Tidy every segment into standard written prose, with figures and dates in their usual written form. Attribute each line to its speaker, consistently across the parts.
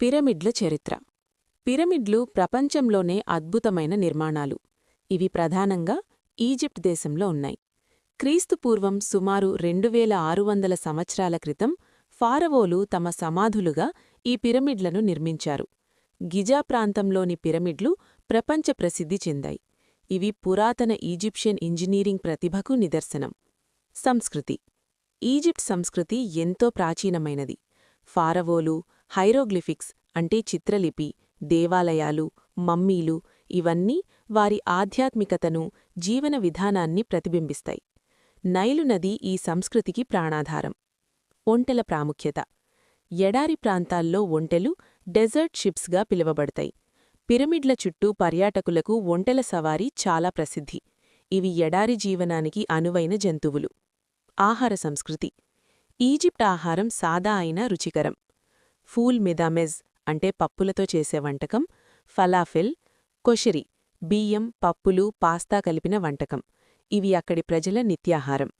Speaker 1: పిరమిడ్ల చరిత్ర. పిరమిడ్లు ప్రపంచంలోనే అద్భుతమైన నిర్మాణాలు. ఇవి ప్రధానంగా ఈజిప్ట్ దేశంలో ఉన్నాయి. క్రీస్తుపూర్వం సుమారు 2600 సంవత్సరాల క్రితం ఫారవోలు తమ సమాధులుగా ఈ పిరమిడ్లను నిర్మించారు. గిజా ప్రాంతంలోని పిరమిడ్లు ప్రపంచ ప్రసిద్ధి చెందాయి. ఇవి పురాతన ఈజిప్షియన్ ఇంజనీరింగ్ ప్రతిభకు నిదర్శనం. సంస్కృతి. ఈజిప్ట్ సంస్కృతి ఎంతో ప్రాచీనమైనది. ఫారవోలు, హైరోగ్లిఫిక్స్ అంటే చిత్రలిపి, దేవాలయాలు, మమ్మీలు ఇవన్నీ వారి ఆధ్యాత్మికతను, జీవన విధానాన్ని ప్రతిబింబిస్తాయి. నైలు నది ఈ సంస్కృతికి ప్రాణాధారం. ఒంటెల ప్రాముఖ్యత. ఎడారి ప్రాంతాల్లో ఒంటెలు డెజర్ట్ షిప్స్గా పిలువబడతాయి. పిరమిడ్ల చుట్టూ పర్యాటకులకు ఒంటెల సవారీ చాలా ప్రసిద్ధి. ఇవి ఎడారి జీవనానికి అనువైన జంతువులు. ఆహార సంస్కృతి. ఈజిప్ట్ ఆహారం సాదా అయినా రుచికరం. ఫూల్ మెదామెజ్ అంటే పప్పులతో చేసే వంటకం, ఫలాఫెల్, కొషరి బియ్యం, పప్పులు, పాస్తా కలిపిన వంటకం. ఇవి అక్కడి ప్రజల నిత్యాహారం.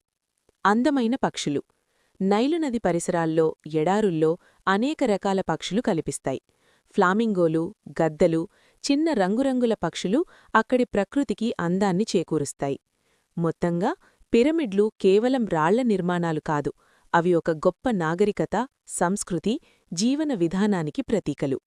Speaker 1: అందమైన పక్షులు. నైలు నది పరిసరాల్లో, ఎడారుల్లో అనేక రకాల పక్షులు కనిపిస్తాయి. ఫ్లామింగోలు, గద్దలు, చిన్న రంగురంగుల పక్షులు అక్కడి ప్రకృతికి అందాన్ని చేకూరుస్తాయి. మొత్తంగా పిరమిడ్లు కేవలం రాళ్ల నిర్మాణాలు కాదు, అవి ఒక గొప్ప నాగరికత, సంస్కృతి, జీవన విధానానికి ప్రతీకలు.